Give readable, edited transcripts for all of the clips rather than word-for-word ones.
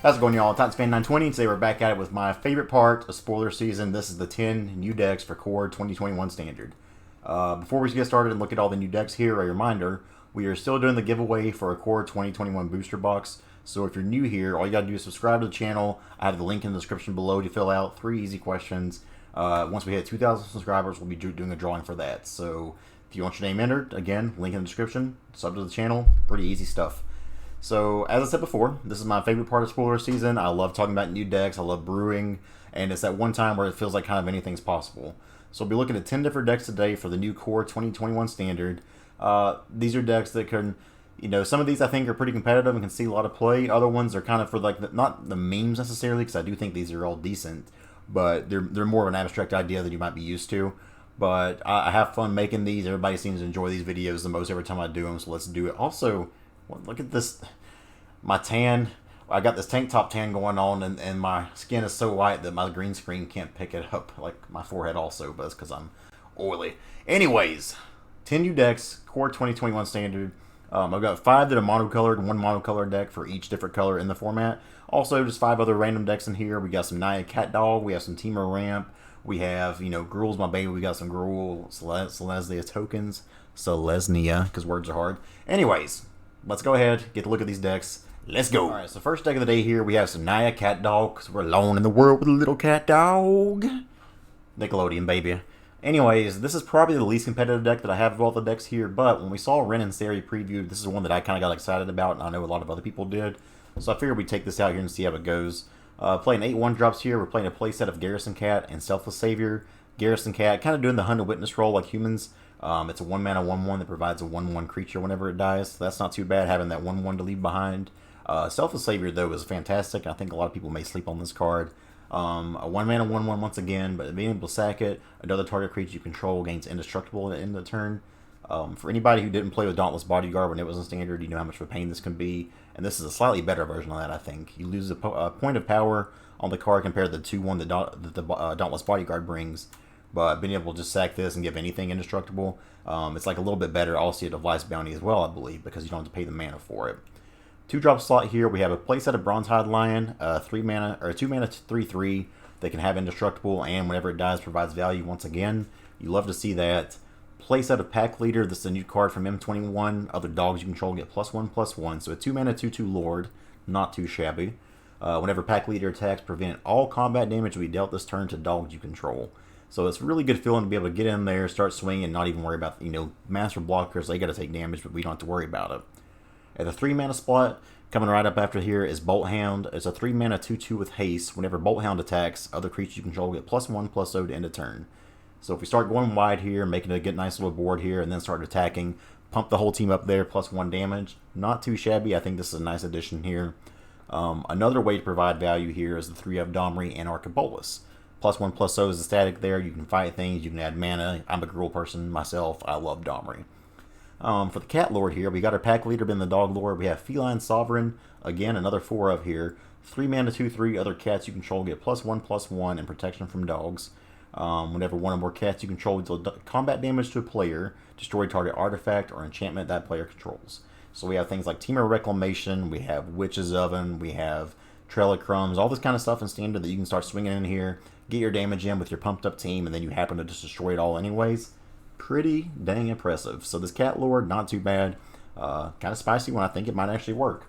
How's it going, y'all? Titan 920. Today we're back at it with my favorite part of spoiler season. This is the 10 new decks for Core 2021 Standard. Before we get started and look at all the new decks here, a reminder, we are still doing the giveaway for a Core 2021 booster box. So if you're new here, all you gotta do is subscribe to the channel. I have the link in the description below to fill out 3 easy questions. Once we hit 2,000 subscribers, we'll be doing a drawing for that. So if you want your name entered, again, link in the description, sub to the channel, pretty easy stuff. So, as I said before, this is my favorite part of spoiler season. I love talking about new decks, I love brewing, and it's that one time where it feels like kind of anything's possible. So we'll be looking at 10 different decks today for the new Core 2021 Standard. These are decks that can, some of these I think are pretty competitive and can see a lot of play. Other ones are kind of for like, not the memes necessarily, because I do think these are all decent, but they're more of an abstract idea than you might be used to. But I have fun making these. Everybody seems to enjoy these videos the most every time I do them, so let's do it. Also, look at this, my tan. I got this tank top tan going on, and my skin is so white that my green screen can't pick it up, like my forehead also, but it's because I'm oily. Anyways, 10 new decks, Core 2021 Standard. I've got 5 that are monocolored, 1 monocolored deck for each different color in the format. Also, just 5 other random decks in here. We got some Naya Cat Dog, we have some Teamer Ramp, we have, Gruul's my baby, we got some Gruul, Celestia Tokens, Celestia, because words are hard. Anyways, let's go ahead, get to look at these decks. Let's go. Alright, so first deck of the day here, we have some Naya Cat Dog, because we're alone in the world with a little cat dog. Nickelodeon, baby. Anyways, this is probably the least competitive deck that I have of all the decks here, but when we saw Ren and Seri previewed, this is one that I kind of got excited about, and I know a lot of other people did. So I figured we'd take this out here and see how it goes. Playing 8 1-drops here, we're playing a playset of Garrison Cat and Selfless Savior. Garrison Cat, kind of doing the Hunt and Witness role like humans. It's a 1-mana 1-1 that provides a 1-1 creature whenever it dies, so that's not too bad having that 1-1 to leave behind. Selfless Savior, though, is fantastic. I think a lot of people may sleep on this card. A 1-mana 1-1 once again, but being able to sack it, another target creature you control gains indestructible at the end of the turn. For anybody who didn't play with Dauntless Bodyguard when it was in Standard, you know how much of a pain this can be, and this is a slightly better version of that, I think. You lose a point of power on the card compared to the 2-1 that the Dauntless Bodyguard brings, but being able to just sack this and give anything indestructible, it's like a little bit better. Also, a Device Bounty as well, I believe, because you don't have to pay the mana for it. 2-drop slot here, we have a playset of Bronzehide Lion, 2-mana 3/3 that can have indestructible, and whenever it dies provides value once again. You love to see that. Playset of Pack Leader, this is a new card from M21. Other dogs you control get +1/+1, so a 2-mana 2/2 Lord, not too shabby. Whenever Pack Leader attacks, prevent all combat damage to be dealt this turn to dogs you control. So it's a really good feeling to be able to get in there, start swinging, and not even worry about, master blockers. They got to take damage, but we don't have to worry about it. At the 3-mana spot, coming right up after here is Bolt Hound. It's a 3-mana 2/2 with haste. Whenever Bolt Hound attacks, other creatures you control get +1/+0 to end a turn. So if we start going wide here, making a good nice little board here, and then start attacking, pump the whole team up there, +1 damage. Not too shabby. I think this is a nice addition here. Another way to provide value here is the 3 of Domri and Archibolus. +1/+0 is the static there. You can fight things. You can add mana. I'm a Gruul person myself. I love Domri. For the Cat Lord here, we got our Pack Leader being the Dog Lord. We have Feline Sovereign. Again, another 4 of here. 3-mana 2/3. Other cats you control get +1/+1 and protection from dogs. Whenever one or more cats you control deal combat damage to a player, destroy target artifact or enchantment that player controls. So we have things like Teamer Reclamation, we have Witch's Oven, we have Trail of Crumbs, all this kind of stuff in Standard that you can start swinging in here, get your damage in with your pumped up team, and then you happen to just destroy it all anyways. Pretty dang impressive. So this Cat Lord, not too bad. Kind of spicy when I think it might actually work.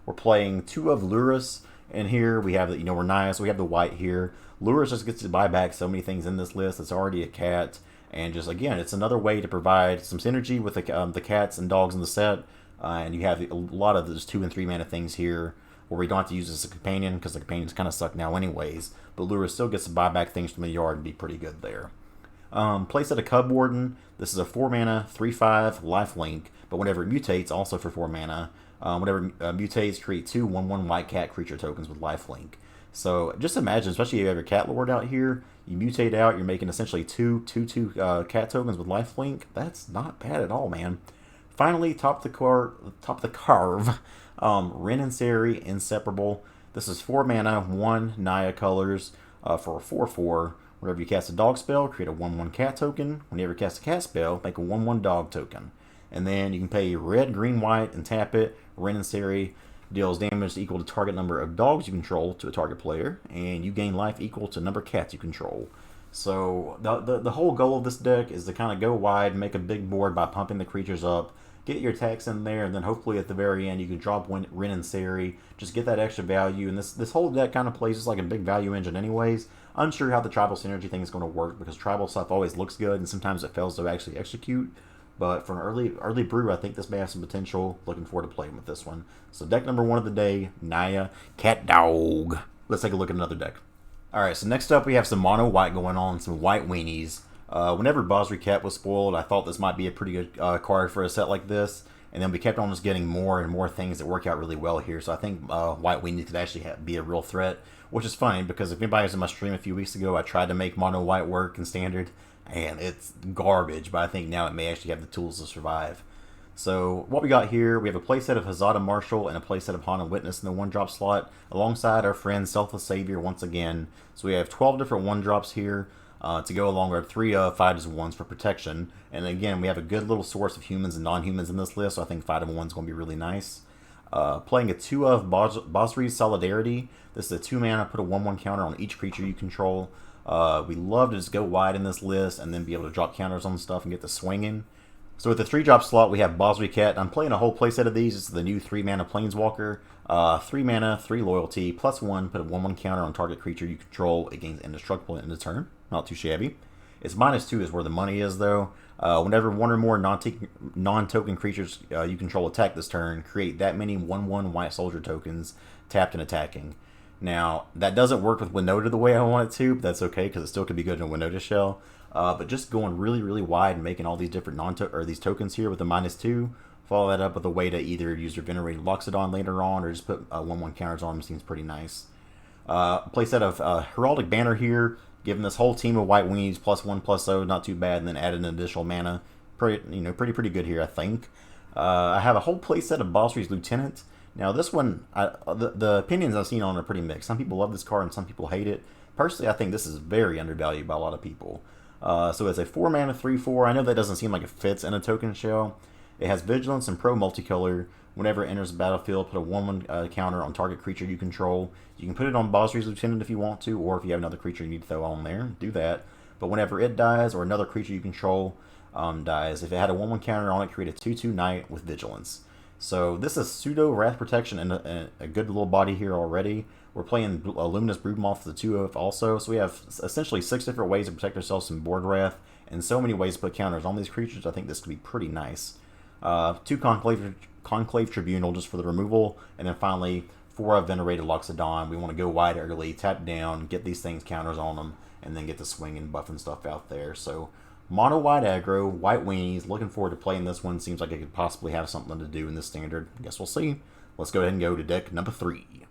We're playing 2 of Lurrus in here. We have, we're Naya, so we have the white here. Lurrus just gets to buy back so many things in this list. It's already a cat, and just again, it's another way to provide some synergy with the cats and dogs in the set. And you have a lot of those 2 and 3 mana things here where we don't have to use this as a companion because the companions kind of suck now anyways. But Lurrus still gets to buy back things from the yard and be pretty good there. Playset of Cub Warden. This is a 4-mana 3/5 lifelink, but whenever it mutates, also for 4 mana, whenever it mutates, create 2 1/1 white cat creature tokens with lifelink. So just imagine, especially if you have your Cat Lord out here, you mutate out, you're making essentially 2/2 cat tokens with lifelink. That's not bad at all, man. Finally, top the carve, Ren and Seri, Inseparable. This is 4 mana, 1 Naya colors for a 4/4. Whenever you cast a dog spell, create a 1/1 cat token. Whenever you cast a cat spell, make a 1/1 dog token. And then you can pay red, green, white, and tap it. Ren and Seri. Deals damage equal to target number of dogs you control to a target player, and you gain life equal to number of cats you control. So the whole goal of this deck is to kind of go wide, make a big board by pumping the creatures up, get your attacks in there, and then hopefully at the very end you can drop Rin and Seri, just get that extra value. And this whole deck kind of plays just like a big value engine anyways. Unsure how the tribal synergy thing is going to work because tribal stuff always looks good and sometimes it fails to actually execute. But for an early brew, I think this may have some potential. Looking forward to playing with this one. So deck number 1 of the day, Naya Cat Dog. Let's take a look at another deck. Alright, so next up we have some mono white going on, some white weenies. Whenever Basri Cat was spoiled, I thought this might be a pretty good card for a set like this. And then we kept on just getting more and more things that work out really well here. So I think white weenies could actually be a real threat. Which is funny, because if anybody was in my stream a few weeks ago, I tried to make mono white work in standard. And it's garbage, but I think now it may actually have the tools to survive. So what we got here, we have a playset of Hazada Marshall and a playset of Haunted Witness in the 1-drop slot, alongside our friend Selfless Savior once again. So we have 12 different 1-drops here to go along with 3 5-1s for protection. And again, we have a good little source of humans and non-humans in this list, so I think 5-1 is going to be really nice. Playing a 2 of Basri's Solidarity. This is a 2-mana, put a 1/1 counter on each creature you control. We love to just go wide in this list and then be able to drop counters on stuff and get the swinging. So with the 3-drop slot, we have Basri Cat. I'm playing a whole playset of these. This is the new 3-mana Planeswalker. 3 mana, 3 loyalty, +1, put a 1/1 counter on target creature you control. It gains indestructible at end of turn. Not too shabby. Its -2 is where the money is, though. Whenever one or more non-token creatures you control attack this turn, create that many 1/1 white soldier tokens tapped and attacking. Now, that doesn't work with Winota the way I want it to, but that's okay because it still could be good in a Winota shell. But just going really, really wide and making all these different these tokens here with the -2, follow that up with a way to either use your Venerated Loxodon later on or just put 1/1 counters on them seems pretty nice. Playset of Heraldic Banner here, giving this whole team of white weenies +1/+0, not too bad, and then add an additional mana. Pretty good here, I think. I have a whole playset of Basri's Lieutenant. Now this one, the opinions I've seen on it are pretty mixed. Some people love this card and some people hate it. Personally, I think this is very undervalued by a lot of people. So it's a 4-mana 3/4. I know that doesn't seem like it fits in a token shell. It has Vigilance and Pro Multicolor. Whenever it enters the battlefield, put a 1/1 counter on target creature you control. You can put it on Basri's Lieutenant if you want to, or if you have another creature you need to throw on there, do that. But whenever it dies, or another creature you control dies, if it had a 1/1 counter on it, create a 2/2 Knight with Vigilance. So this is pseudo Wrath Protection and a good little body here already. We're playing Luminous Broodmoth the 2/of also, so we have essentially 6 different ways to protect ourselves from board wrath, and so many ways to put counters on these creatures. I think this could be pretty nice. 2 Conclave Tribunal just for the removal, and then finally 4 of Venerated Loxodon. We want to go wide early, tap down, get these things counters on them, and then get the swing and buff and stuff out there. So mono white aggro, white weenies. Looking forward to playing this one. Seems like it could possibly have something to do in this standard. Guess we'll see. Let's go ahead and go to deck number 3.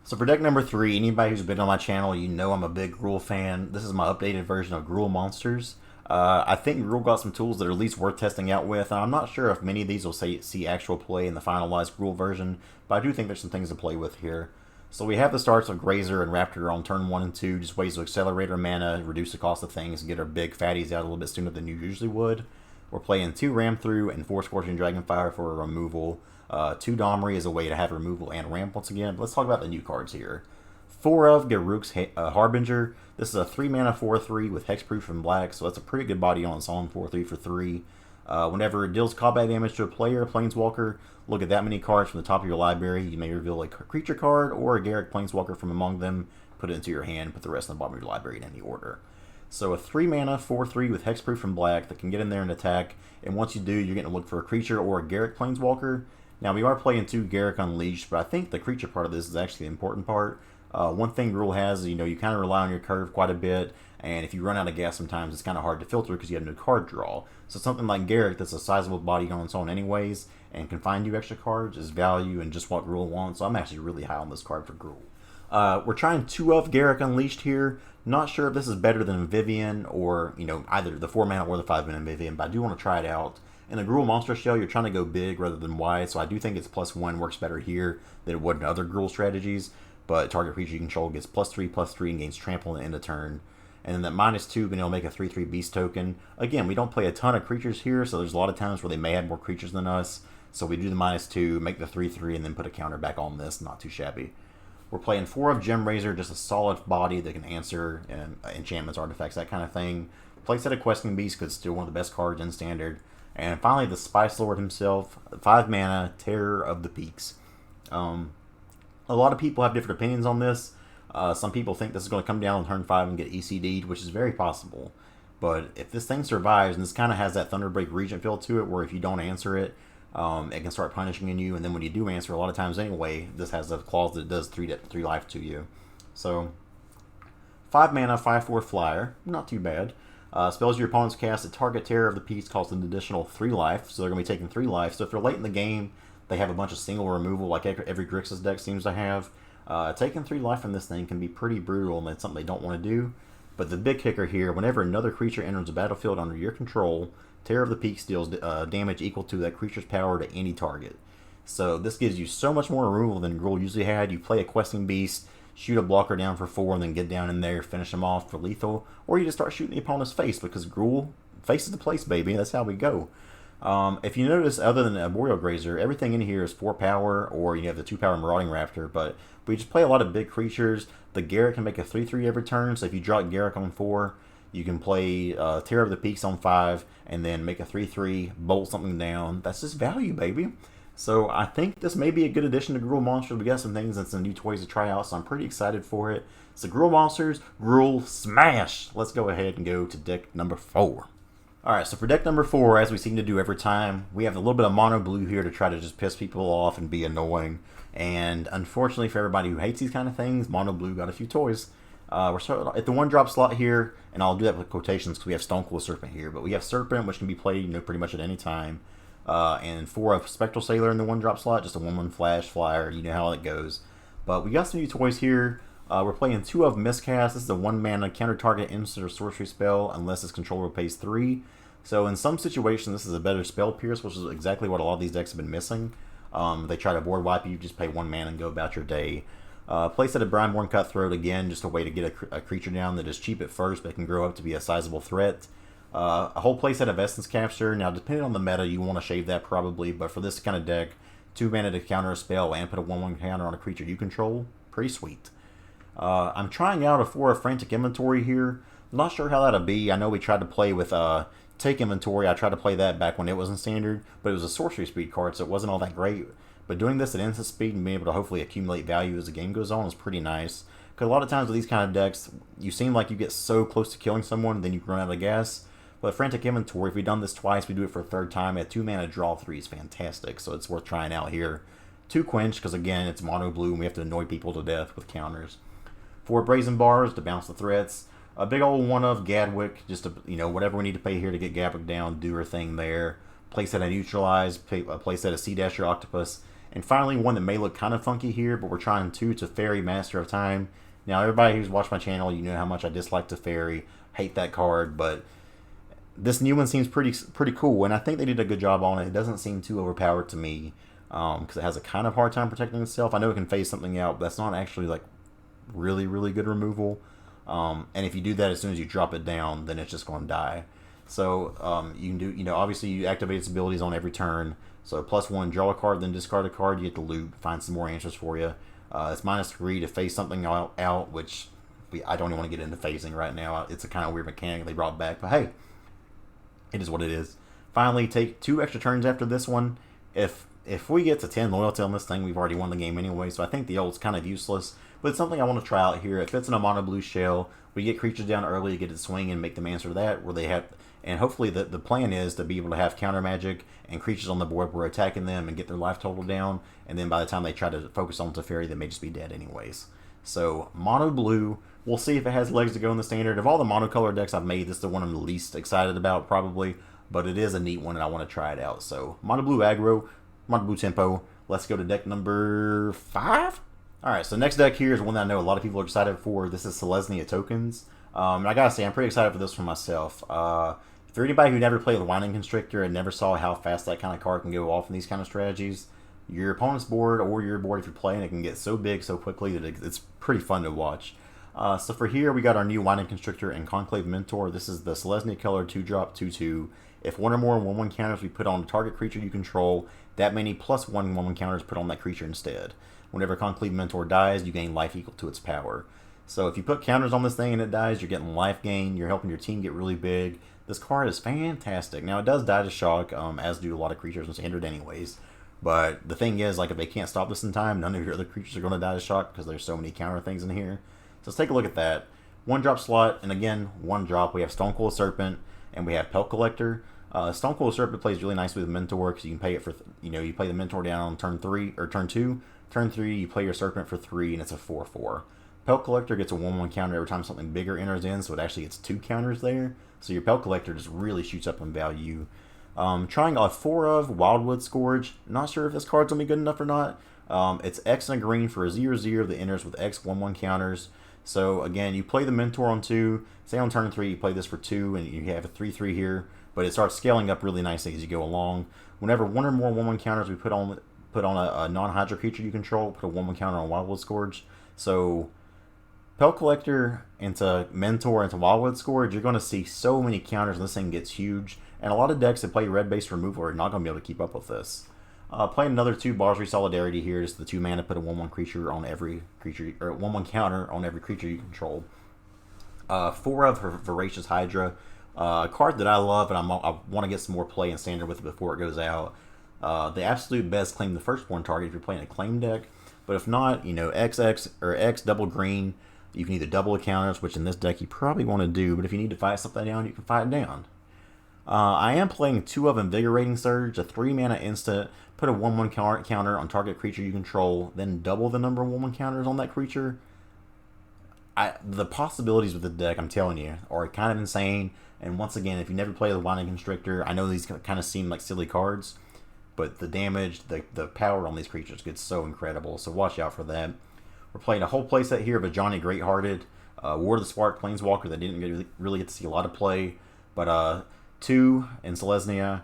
So for deck number 3, anybody who's been on my channel, you know I'm a big Gruul fan. This is my updated version of Gruul Monsters. I think Gruul got some tools that are at least worth testing out with. And I'm not sure if many of these will see actual play in the finalized Gruul version, but I do think there's some things to play with here. So we have the starts of Grazer and Raptor on turn 1 and 2, just ways to accelerate our mana, reduce the cost of things, and get our big fatties out a little bit sooner than you usually would. We're playing 2 Ram Through and 4 Scorching Dragonfire for a removal. 2 Domri is a way to have removal and ramp once again. Let's talk about the new cards here. 4 of Garruk's Harbinger. This is a 3-mana 4/3 with Hexproof and black, so that's a pretty good body on its own, 4/3 for 3. Whenever it deals combat damage to a player, Planeswalker, look at that many cards from the top of your library. You may reveal a creature card or a Garruk Planeswalker from among them, put it into your hand, put the rest on the bottom of your library in any order. So a 3-mana 4/3 with Hexproof and black that can get in there and attack, and once you do, you're going to look for a creature or a Garruk Planeswalker. Now, we are playing 2 Garruk Unleashed, but I think the creature part of this is actually the important part. One thing Gruul has is, you kind of rely on your curve quite a bit, and if you run out of gas sometimes, it's kind of hard to filter because you have no card draw. So something like Garruk that's a sizable body on its own anyways, and can find you extra cards is value and just what Gruul wants. So I'm actually really high on this card for Gruul. We're trying 2 of Garruk Unleashed here. Not sure if this is better than Vivian or, either the 4-mana or the 5-mana Vivian, but I do want to try it out. In a Gruul Monster shell, you're trying to go big rather than wide, so I do think its +1 works better here than it would in other Gruul strategies. But target creature you control gets +3/+3 and gains trample at the end of turn. And then that -2 being able to make a 3/3 beast token. Again, we don't play a ton of creatures here, so there's a lot of times where they may have more creatures than us. So we do the -2, make the 3/3, and then put a counter back on this. Not too shabby. We're playing 4 of Gem Razor, just a solid body that can answer enchantments, artifacts, that kind of thing. Playset of Questing Beast, because it's still one of the best cards in Standard. And finally, the Spice Lord himself, 5 mana, Terror of the Peaks. A lot of people have different opinions on this. Some people think this is going to come down on turn 5 and get ECD'd, which is very possible. But if this thing survives, and this kind of has that Thunderbreak Regent feel to it, where if you don't answer it, it can start punishing you, and then when you do answer, a lot of times anyway, this has a clause that does 3 life to you. So, 5 mana, 5/4 flyer, not too bad. Spells your opponents cast at target Terror of the Peaks cost an additional 3 life, so they're going to be taking 3 life. So if they're late in the game, they have a bunch of single removal like every Grixis deck seems to have. Taking 3 life from this thing can be pretty brutal, and it's something they don't want to do. But the big kicker here, whenever another creature enters the battlefield under your control, Terror of the Peaks deals damage equal to that creature's power to any target. So this gives you so much more removal than Gruul usually had. You play a Questing Beast, shoot a blocker down for 4, and then get down in there, finish them off for lethal. Or you just start shooting the opponent's face, because Gruul faces the place, baby. That's how we go. If you notice, other than a Boreal Grazer, everything in here is 4 power, or you have the 2 power Marauding Raptor. But we just play a lot of big creatures. The Garrett can make a 3/3 every turn, so if you draw Garrett on 4, you can play Terror of the Peaks on 5, and then make a 3/3, bolt something down. That's just value, baby. So I think this may be a good addition to Gruul Monsters. We got some things and some new toys to try out, so I'm pretty excited for it. So Gruul Monsters, Gruul Smash! Let's go ahead and go to deck number 4. Alright, so for deck number 4, as we seem to do every time, we have a little bit of mono blue here to try to just piss people off and be annoying. And unfortunately for everybody who hates these kind of things, mono blue got a few toys. We're starting at the 1-drop slot here, and I'll do that with quotations because we have Stonecool Serpent here. But we have Serpent, which can be played pretty much at any time. And 4 of Spectral Sailor in the 1-drop slot, just a 1/1 flash flyer. You know how it goes. But we got some new toys here. We're playing 2 of Miscast. This is a 1 mana counter target instant or sorcery spell unless its controller pays 3. So in some situations, this is a better Spell Pierce, which is exactly what a lot of these decks have been missing. They try to board wipe you, just pay 1 mana and go about your day. Playset of Brineborn Cutthroat, again, just a way to get a creature down that is cheap at first, but can grow up to be a sizable threat. A whole playset of Essence Capture. Now, depending on the meta, you want to shave that probably, but for this kind of deck, 2 mana to counter a spell and put a 1/1 counter on a creature you control, pretty sweet. I'm trying out a 4 of Frantic Inventory here. I'm not sure how that'll be. I know we tried to play with Take Inventory. I tried to play that back when it wasn't standard, but it was a sorcery speed card, so it wasn't all that great. But doing this at instant speed and being able to hopefully accumulate value as the game goes on is pretty nice. Because a lot of times with these kind of decks, you seem like you get so close to killing someone, then you run out of gas. But Frantic Inventory, if we've done this twice, we do it for a 3rd time. At 2 mana, draw 3 is fantastic, so it's worth trying out here. 2 Quench, because again, it's mono blue and we have to annoy people to death with counters. 4 Brazen Bars to bounce the threats. A big old 1 of Gadwick, just to, whatever we need to pay here to get Gadwick down, do her thing there. Playset of Neutralize, playset of Sea Dasher Octopus. And finally, one that may look kind of funky here, but we're trying to Teferi, Master of Time. Now, everybody who's watched my channel, you know how much I dislike Teferi. Hate that card, but this new one seems pretty cool, and I think they did a good job on it. It doesn't seem too overpowered to me, because it has a kind of hard time protecting itself. I know it can phase something out, but that's not actually like really, really good removal. And if you do that as soon as you drop it down, then it's just going to die. So you can do, obviously you activate its abilities on every turn. So +1, draw a card, then discard a card. You get to loot, find some more answers for you. It's -3 to phase something out, which I don't even want to get into phasing right now. It's a kind of weird mechanic they brought back, but hey, it is what it is. Finally, take 2 extra turns after this one. If we get to 10 loyalty on this thing, we've already won the game anyway, so I think the old's kind of useless. But it's something I want to try out here. It fits in a mono blue shell. We get creatures down early, get it swing, and make them answer that, where they have. And hopefully the plan is to be able to have counter magic and creatures on the board where we're attacking them and get their life total down. And then by the time they try to focus on Teferi, they may just be dead anyways. So mono blue, we'll see if it has legs to go in the standard. Of all the monocolor decks I've made, this is the one I'm the least excited about probably. But it is a neat one and I want to try it out. So mono blue aggro, mono blue tempo. Let's go to deck number 5. Alright, so next deck here is one that I know a lot of people are excited for. This is Celestia Tokens. And I gotta say, I'm pretty excited for this for myself. For anybody who never played with Winding Constrictor and never saw how fast that kind of card can go off in these kind of strategies, your opponent's board or your board, if you're playing, it can get so big so quickly that it's pretty fun to watch. So for here, we got our new Winding Constrictor and Conclave Mentor. This is the Celestia color 2-drop 2/2. If one or more 1/1 counters we put on the target creature you control, that many plus 1/1 counters put on that creature instead. Whenever Conclave Mentor dies, you gain life equal to its power. So if you put counters on this thing and it dies, you're getting life gain. You're helping your team get really big. This card is fantastic. Now, it does die to shock, as do a lot of creatures in Standard anyways. But the thing is, like, if they can't stop this in time, none of your other creatures are going to die to shock because there's so many counter things in here. So let's take a look at that. 1-drop slot, and again, 1-drop. We have Stonecoil Serpent, and we have Pelt Collector. Stonecoil Serpent plays really nicely with Mentor because you can pay it for, you play the Mentor down on turn 3 or turn 2. Turn 3, you play your Serpent for 3, and it's a 4/4. Pelt Collector gets a 1/1 counter every time something bigger enters in, so it actually gets 2 counters there. So your Pelt Collector just really shoots up in value. Trying a 4 of Wildwood Scourge. Not sure if this card's going to be good enough or not. It's X and a green for a 0/0 that enters with X 1/1 counters. So again, you play the Mentor on 2. Say on turn 3, you play this for 2, and you have a 3/3 here. But it starts scaling up really nicely as you go along. Whenever one or more 1/1 counters we put on a non-Hydra creature you control, put a 1/1 counter on Wildwood Scourge. So Pelt Collector into Mentor into Wildwood Scourge, you're going to see so many counters, and this thing gets huge. And a lot of decks that play red-based removal are not going to be able to keep up with this. Playing another 2 Barsary Solidarity here, just the 2 mana, put a 1/1 creature on every creature, or 1/1 counter on every creature you control. 4 of Voracious Hydra, a card that I love, and I want to get some more play in Standard with it before it goes out. The absolute best claim the firstborn target if you're playing a claim deck. But if not, XX or X double green. You can either double the counters, which in this deck you probably want to do, but if you need to fight something down, you can fight it down. I am playing 2 of Invigorating Surge, a 3 mana instant, put a 1/1 counter on target creature you control, then double the number of 1/1 counters on that creature. The possibilities with the deck, I'm telling you, are kind of insane. And once again, if you never play the Winding Constrictor, I know these kind of seem like silly cards, but the damage, the power on these creatures gets so incredible, so watch out for that. We're playing a whole playset here of a Johnny Greathearted, War of the Spark Planeswalker that didn't really get to see a lot of play, but 2 in Celestia.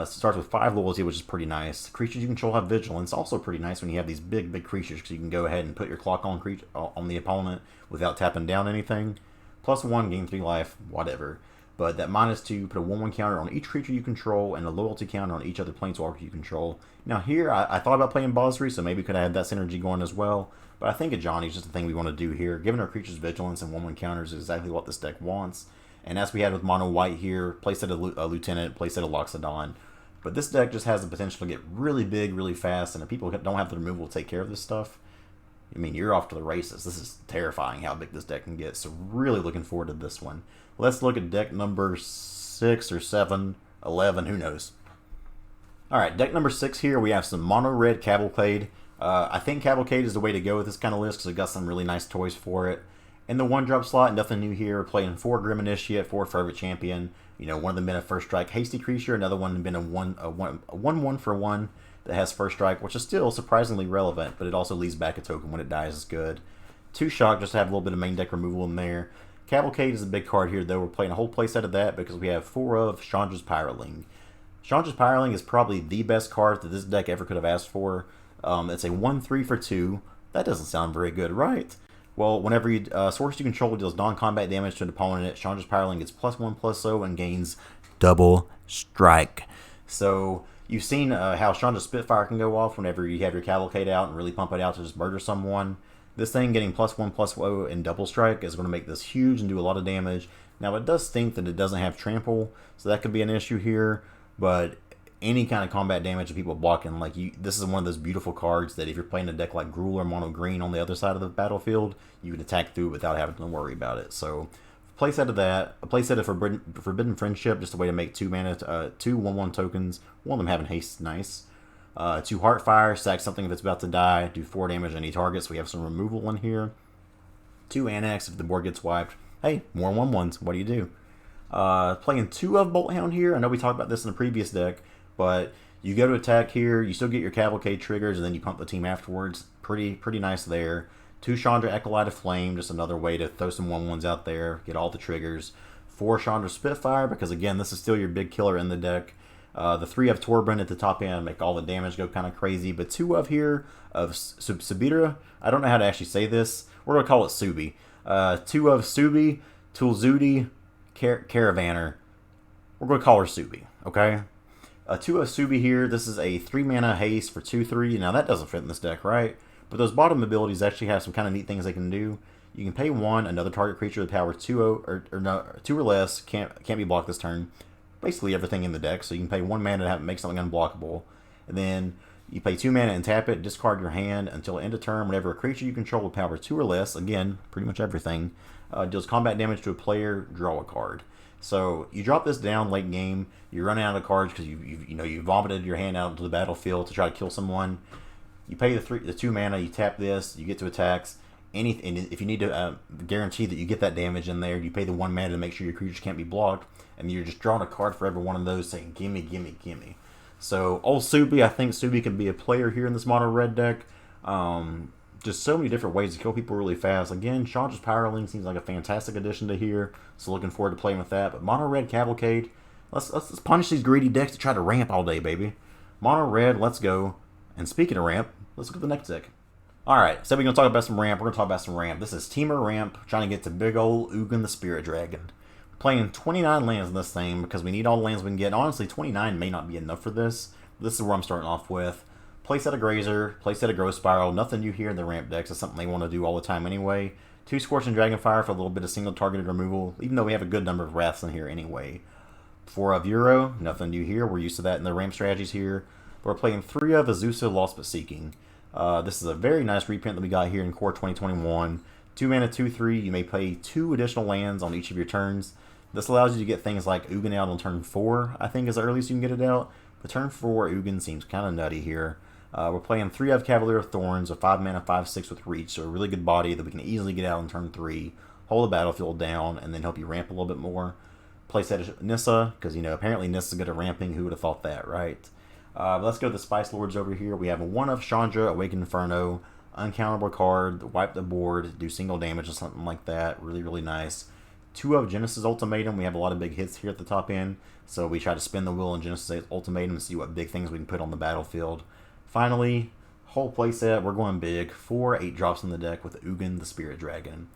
Starts with 5 loyalty, which is pretty nice. Creatures you control have vigilance, also pretty nice when you have these big creatures, because you can go ahead and put your clock on the opponent without tapping down anything. +1, gain 3 life, whatever. But that -2, put a 1/1 counter on each creature you control and a loyalty counter on each other planeswalker you control. Now here, I thought about playing Basri, so maybe could have had that synergy going as well. But I think a Johnny's just the thing we want to do here. Giving our creatures vigilance and 1/1 counters is exactly what this deck wants. And as we had with Mono White here, playset a Lieutenant, playset a Loxodon. But this deck just has the potential to get really big, really fast, and if people don't have the removal to take care of this stuff, I mean, you're off to the races. This is terrifying how big this deck can get, so really looking forward to this one. Let's look at deck number 6 or 7, 11, who knows. Alright, deck number 6 here, we have some Mono Red Cavalcade. I think Cavalcade is the way to go with this kind of list because it got some really nice toys for it. In the 1-drop slot, nothing new here. We're playing 4 Grim Initiate, 4 Fervent Champion. One of them been a first strike Hasty Creature, another one been a 1/1 for 1 that has first strike, which is still surprisingly relevant, but it also leaves back a token when it dies is good. 2 Shock, just to have a little bit of main deck removal in there. Cavalcade is a big card here, though. We're playing a whole playset of that because we have 4 of Chandra's Pyroling. Chandra's Pyroling is probably the best card that this deck ever could have asked for. It's a 1/3 for 2. That doesn't sound very good, right? Well, whenever you source you control deals non-combat damage to an opponent, Chandra's Pyroling gets +1/+0 and gains double strike. So you've seen how Chandra's Spitfire can go off whenever you have your Cavalcade out and really pump it out to just murder someone. This thing getting +1/+0 and double strike is going to make this huge and do a lot of damage. Now it does stink that it doesn't have trample, so that could be an issue here. But any kind of combat damage to people blocking, this is one of those beautiful cards that if you're playing a deck like Gruul or Mono Green on the other side of the battlefield, you can attack through without having to worry about it. So, playset of that, a playset of Forbidden Friendship, just a way to make 2 mana, 2 1/1 tokens. One of them having haste, nice. 2 Heartfire, sack something if it's about to die, do 4 damage on any target, so we have some removal in here. 2 Annex if the board gets wiped. Hey, more 1/1s, what do you do? Playing 2 of Bolthound here. I know we talked about this in the previous deck, but you go to attack here, you still get your Cavalcade triggers, and then you pump the team afterwards. Pretty nice there. 2 Chandra Acolyte of Flame, just another way to throw some 1/1s out there, get all the triggers. 4 Chandra Spitfire, because again, this is still your big killer in the deck. The 3 of Torbrand at the top end, make all the damage go kind of crazy. But 2 of here of Subira, I don't know how to actually say this. We're going to call it Subi. 2 of Subi, Tulzudi, Caravaner. We're going to call her Subi. Okay. 2 Asubi here. This is a 3 mana haste for 2/3. Now that doesn't fit in this deck, right? But those bottom abilities actually have some kind of neat things they can do. You can pay 1, another target creature with power 2 or no, 2 or less can't be blocked this turn. Basically everything in the deck. So you can pay 1 mana to make something unblockable, and then you pay 2 mana and tap it. Discard your hand until end of turn. Whenever a creature you control with power 2 or less, again pretty much everything, deals combat damage to a player, draw a card. So you drop this down late game. You're running out of cards because you vomited your hand out into the battlefield to try to kill someone. You pay the 2 mana. You tap this. You get to attacks. And if you need to guarantee that you get that damage in there, you pay the 1 mana to make sure your creatures can't be blocked. And you're just drawing a card for every one of those, saying gimme, gimme, gimme. So old Subi, I think Subi can be a player here in this mono red deck. Just so many different ways to kill people really fast. Again, Chandra's Powerling seems like a fantastic addition to here, so looking forward to playing with that. But Mono Red Cavalcade, let's punish these greedy decks to try to ramp all day, baby. Mono Red, let's go. And speaking of ramp, let's look at the next deck. Alright, so we're going to talk about some ramp. We're going to talk about some ramp. This is Temur Ramp, trying to get to big old Ugin the Spirit Dragon. Playing 29 lands in this thing because we need all the lands we can get. Honestly, 29 may not be enough for this. This is where I'm starting off with. Playset a Grazer, playset a Growth Spiral. Nothing you hear in the ramp decks is something they want to do all the time anyway. 2 Scorching Dragonfire for a little bit of single targeted removal, even though we have a good number of Wraths in here anyway. 4 of Euro, nothing new here. We're used to that in the ramp strategies here. We're playing 3 of Azusa, Lost But Seeking. This is a very nice reprint that we got here in Core 2021. 2 mana, 2/3. You may play 2 additional lands on each of your turns. This allows you to get things like Ugin out on turn 4, I think is the earliest you can get it out. But turn 4 Ugin seems kind of nutty here. We're playing 3 of Cavalier of Thorns, a 5 mana, 5/6 with reach, so a really good body that we can easily get out on turn 3, hold the battlefield down, and then help you ramp a little bit more. Playset Nissa, because apparently Nissa's good at ramping. Who would have thought that, right? Let's go to the Spice Lords over here. We have a 1 of Chandra, Awakened Inferno, uncountable card, wipe the board, do single damage or something like that. Really, really nice. 2 of Genesis Ultimatum. We have a lot of big hits here at the top end, so we try to spin the wheel in Genesis Ultimatum and see what big things we can put on the battlefield. Finally, whole playset, we're going big. 4 8-drops in the deck with Ugin the Spirit Dragon.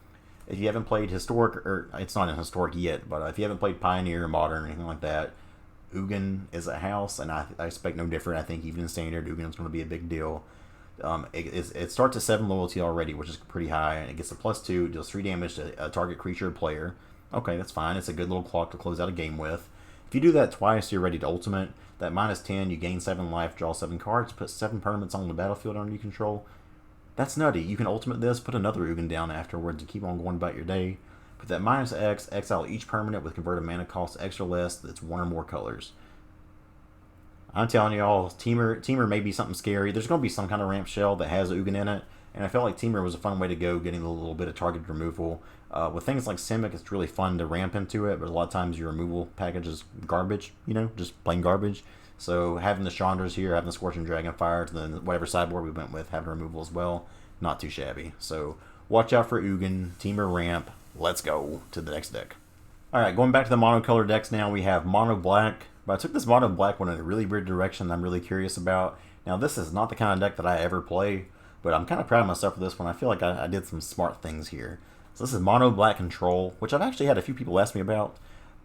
If you haven't played Historic, or it's not in Historic yet, but if you haven't played Pioneer, Modern, or anything like that, Ugin is a house, and I expect no different. I think even in Standard, Ugin is going to be a big deal. It starts at 7 loyalty already, which is pretty high, and it gets a +2, deals 3 damage to a target creature or player. Okay, that's fine. It's a good little clock to close out a game with. If you do that twice, you're ready to ultimate. That -10, you gain 7 life, draw 7 cards, put 7 permanents on the battlefield under your control. That's nutty. You can ultimate this, put another Ugin down afterwards, and keep on going about your day. Put that -X, exile each permanent with converted mana cost X or less that's 1 or more colors. I'm telling y'all, Temur may be something scary. There's going to be some kind of ramp shell that has Ugin in it, and I felt like Temur was a fun way to go, getting a little bit of targeted removal. With things like Simic, it's really fun to ramp into it, but a lot of times your removal package is garbage, just plain garbage. So having the Chandras here, having the Scorching Dragonfire, and then whatever sideboard we went with, having removal as well, not too shabby. So watch out for Ugin, Temur ramp. Let's go to the next deck. Alright, going back to the monocolor decks now, we have Mono Black. But I took this Mono Black one in a really weird direction that I'm really curious about. Now, this is not the kind of deck that I ever play, but I'm kind of proud of myself for this one. I feel like I did some smart things here. So this is Mono Black Control, which I've actually had a few people ask me about.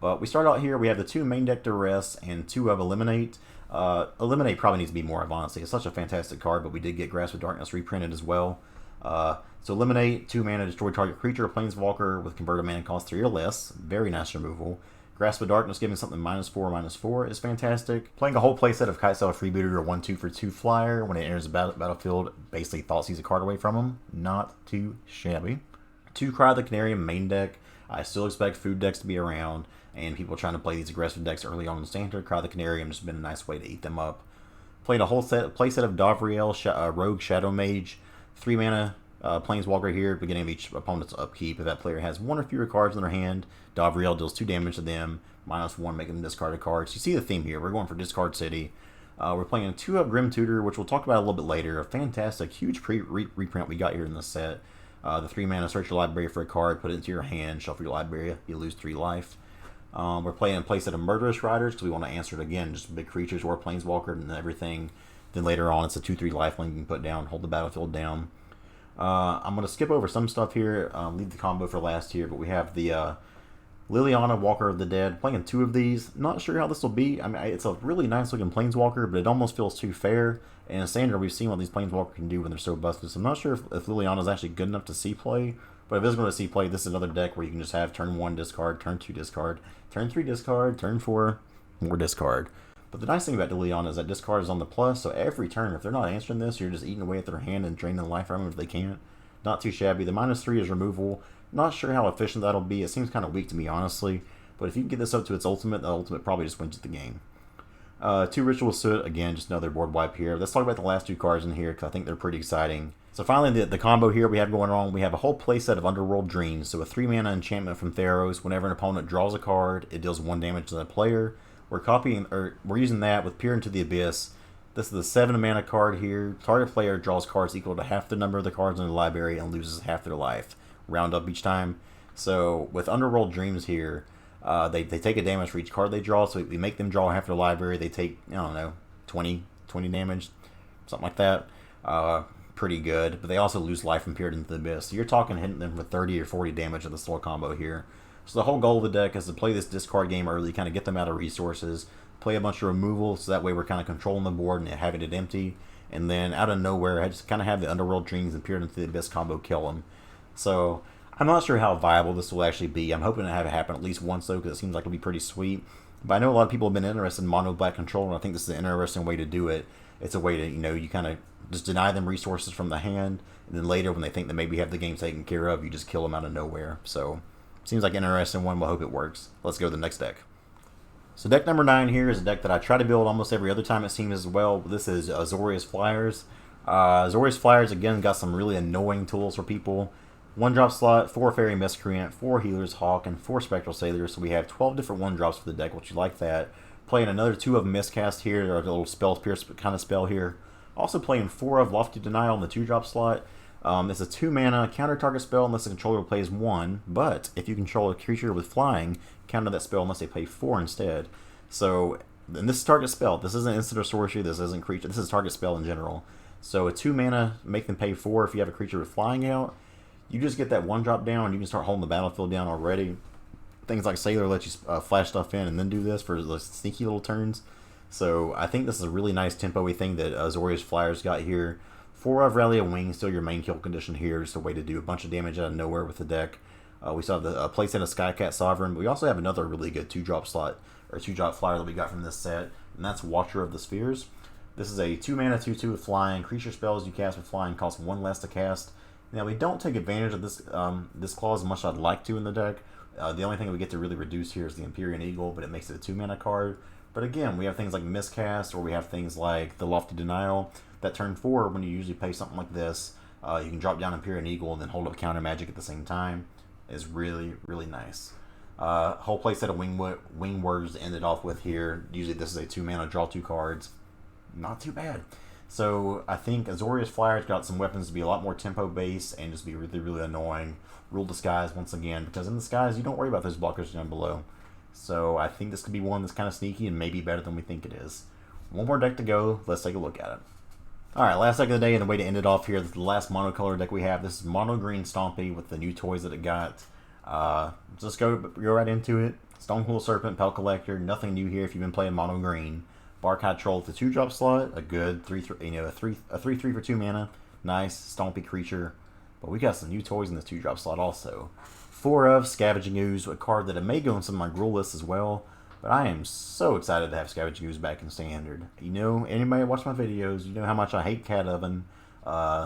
But we start out here, we have the 2 main deck Duress and 2 of Eliminate. Eliminate probably needs to be more of, honestly. It's such a fantastic card, but we did get Grasp of Darkness reprinted as well. So Eliminate, 2 mana, destroy target creature or planeswalker with converted mana cost 3 or less. Very nice removal. Grasp of Darkness, giving something -4/-4 is fantastic. Playing a whole playset of Kitesail Freebooter, or 1/2 for 2 flyer. When it enters the battlefield, basically thought sees a card away from him. Not too shabby. 2 Cry the Canary main deck. I still expect food decks to be around, and people trying to play these aggressive decks early on in Standard. Cry the Canary has just been a nice way to eat them up. Played a whole playset of Davriel, Rogue Shadow Mage. 3 mana Planeswalker here, beginning of each opponent's upkeep. If that player has 1 or fewer cards in their hand, Davriel deals 2 damage to them, -1, making them discard a card. So you see the theme here. We're going for Discard City. We're playing 2 of Grim Tutor, which we'll talk about a little bit later. A fantastic, huge reprint we got here in this set. The 3 mana, search your library for a card, put it into your hand, shuffle your library, you lose 3 life. We're playing a playset of Murderous Riders because we want to answer it again, just big creatures or Planeswalker and everything. Then later on, it's a 2/3 lifelink you can put down, hold the battlefield down. I'm going to skip over some stuff here, leave the combo for last here, but we have the Liliana, Walker of the Dead, playing 2 of these. Not sure how this will be. I mean, it's a really nice looking Planeswalker, but it almost feels too fair. And in Standard, we've seen what these Planeswalkers can do when they're so busted. So I'm not sure if Liliana is actually good enough to see play. But if it's going to see play, this is another deck where you can just have turn 1 discard, turn 2 discard, turn 3 discard, turn 4 more discard. But the nice thing about Liliana is that discard is on the plus, so every turn, if they're not answering this, you're just eating away at their hand and draining the life from them if they can't. Not too shabby. The -3 is removal. Not sure how efficient that'll be. It seems kind of weak to me, honestly. But if you can get this up to its ultimate, the ultimate probably just wins the game. 2 Ritual Soot, again, just another board wipe here. Let's talk about the last 2 cards in here, because I think they're pretty exciting. So finally, the combo here we have going on, we have a whole playset of Underworld Dreams. So a 3-mana enchantment from Theros. Whenever an opponent draws a card, it deals 1 damage to the player. We're using that with Peer into the Abyss. This is the 7-mana card here. Target player draws cards equal to half the number of the cards in the library and loses half their life. Round up each time. So with Underworld Dreams here, they take a damage for each card they draw. So we make them draw half their library. They take, I don't know, 20 damage, something like that. Pretty good. But they also lose life from Peer into the Abyss. So you're talking hitting them for 30 or 40 damage of the slow combo here. So the whole goal of the deck is to play this discard game early, kind of get them out of resources, play a bunch of removal, so that way we're kind of controlling the board and having it empty. And then out of nowhere, I just kind of have the Underworld Dreams and Peer into the Abyss combo kill them. So I'm not sure how viable this will actually be. I'm hoping to have it happen at least once, though, because it seems like it'll be pretty sweet. But I know a lot of people have been interested in mono black control, and I think this is an interesting way to do it. It's a way to, you kind of just deny them resources from the hand, and then later when they think they maybe have the game taken care of, you just kill them out of nowhere. So seems like an interesting one. We'll hope it works. Let's go to the next deck. So deck number 9 here is a deck that I try to build almost every other time it seems as well. This is Azorius Flyers. Azorius Flyers, again, got some really annoying tools for people. 1-drop slot, 4 Fairy Miscreant, 4 Healer's Hawk, and 4 Spectral Sailors. So we have 12 different 1-drops for the deck, which you like that. Playing another 2 of Miscast here, or a little Spell Pierce kind of spell here. Also playing 4 of Lofty Denial in the 2-drop slot. It's a 2-mana counter target spell unless the controller plays 1, but if you control a creature with flying, counter that spell unless they play 4 instead. So, and this is target spell. This isn't instant or sorcery. This isn't creature. This is target spell in general. So a 2-mana, make them pay 4 if you have a creature with flying out. You just get that 1-drop down, and you can start holding the battlefield down already. Things like Sailor let you flash stuff in and then do this for the sneaky little turns. So I think this is a really nice tempo-y thing that Azorius Flyers got here. 4 of Rally of Wings, still your main kill condition here. Just a way to do a bunch of damage out of nowhere with the deck. We still have the playset of Skycat Sovereign, but we also have another really good 2-drop slot, or 2-drop flyer that we got from this set, and that's Watcher of the Spheres. This is a 2-mana 2/2 with flying. Creature spells you cast with flying cost 1 less to cast. Now we don't take advantage of this this clause as much as I'd like to in the deck. The only thing we get to really reduce here is the Empyrean Eagle, but it makes it a 2-mana card. But again, we have things like Miscast, or we have things like the Lofty Denial. That turn 4, when you usually play something like this, you can drop down Empyrean Eagle and then hold up counter magic at the same time. Is really, really nice. Whole playset of Wing Words ended off with here. Usually this is a 2-mana, draw 2 cards. Not too bad. So I think Azorius Flyers got some weapons to be a lot more tempo-based and just be really, really annoying. Rule Disguise once again, because in Disguise you don't worry about those blockers down below. So I think this could be one that's kind of sneaky and maybe better than we think it is. One more deck to go. Let's take a look at it. Alright, last deck of the day, and the way to end it off here, this is the last monocolor deck we have. This is Mono Green Stompy with the new toys that it got. Just go right into it. Stonecool Serpent, Pel Collector, nothing new here if you've been playing Mono Green. Barkhide Troll with the 2-drop slot, a good 3/3 for 2 mana. Nice, stompy creature. But we got some new toys in this 2-drop slot also. 4 of Scavenging Ooze, a card that may go in some of my Gruul lists as well. But I am so excited to have Scavenging Ooze back in Standard. Anybody watch my videos, you know how much I hate Cat Oven.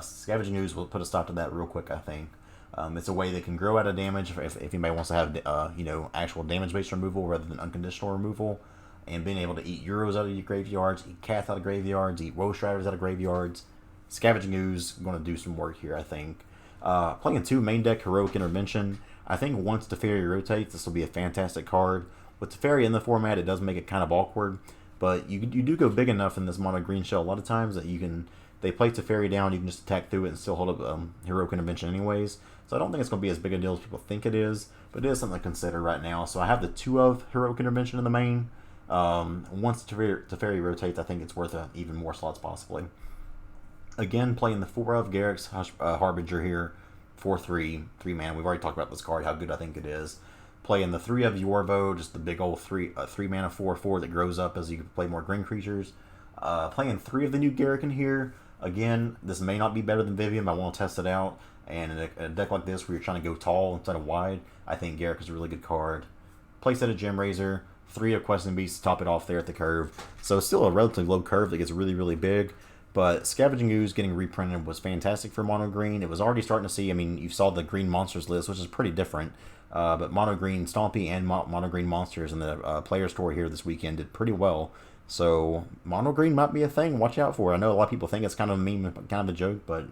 Scavenging Ooze will put a stop to that real quick, I think. It's a way that can grow out of damage if anybody wants to have actual damage-based removal rather than unconditional removal. And being able to eat Euros out of your graveyards, eat Cats out of graveyards, eat Woe Striders out of graveyards. Scavenging Ooze going to do some work here, I think. Playing 2 main deck Heroic Intervention. I think once Teferi rotates, this will be a fantastic card. With Teferi in the format, it does make it kind of awkward. But you do go big enough in this mono green shell a lot of times that they play Teferi down, you can just attack through it and still hold up Heroic Intervention anyways. So I don't think it's going to be as big a deal as people think it is. But it is something to consider right now. So I have the 2 of Heroic Intervention in the main. Once Teferi rotates, I think it's worth even more slots possibly. Again, playing the 4 of Garrick's Harbinger here, 4/3, 3 mana. We've already talked about this card, how good I think it is. Playing the 3 of Yorvo, just the big old 3 mana 4/4 that grows up as you play more green creatures. Playing 3 of the new Garrick in here. Again, this may not be better than Vivian, but I want to test it out. And in a deck like this where you're trying to go tall instead of wide, I think Garrick is a really good card. Playset of Gem Razor, 3 of Questing Beasts to top it off there at the curve. So it's still a relatively low curve that gets really, really big. But Scavenging Ooze getting reprinted was fantastic for Mono Green. It was already starting to see, I mean, you saw the Green Monsters list, which is pretty different. But Mono Green Stompy and Mono Green Monsters in the player store here this weekend did pretty well. So Mono Green might be a thing. Watch out for it. I know a lot of people think it's kind of a meme, kind of a joke, but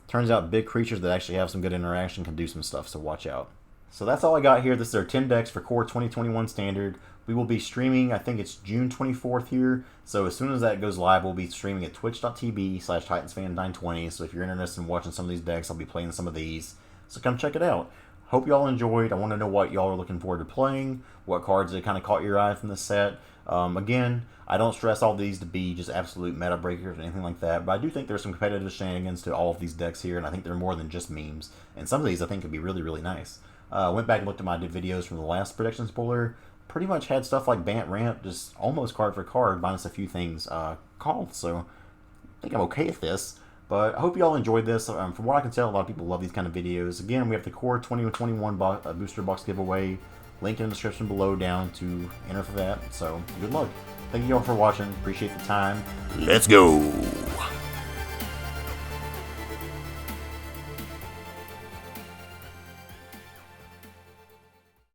turns out big creatures that actually have some good interaction can do some stuff, so watch out. So that's all I got here. This is our 10 decks for Core 2021 Standard. We will be streaming, I think it's June 24th here. So as soon as that goes live, we'll be streaming at twitch.tv/TitansFan920. So if you're interested in watching some of these decks, I'll be playing some of these. So come check it out. Hope y'all enjoyed. I want to know what y'all are looking forward to playing, what cards that kind of caught your eye from the set. Again, I don't stress all these to be just absolute meta breakers or anything like that, but I do think there's some competitive shenanigans to all of these decks here, and I think they're more than just memes. And some of these I think could be really, really nice. Went back and looked at my videos from the last prediction spoiler. Pretty much had stuff like Bant Ramp, just almost card for card, minus a few things called. So I think I'm okay with this. But I hope you all enjoyed this. From what I can tell, a lot of people love these kind of videos. Again, we have the Core 2021 booster box giveaway. Link in the description below down to enter for that. So good luck. Thank you all for watching. Appreciate the time. Let's go.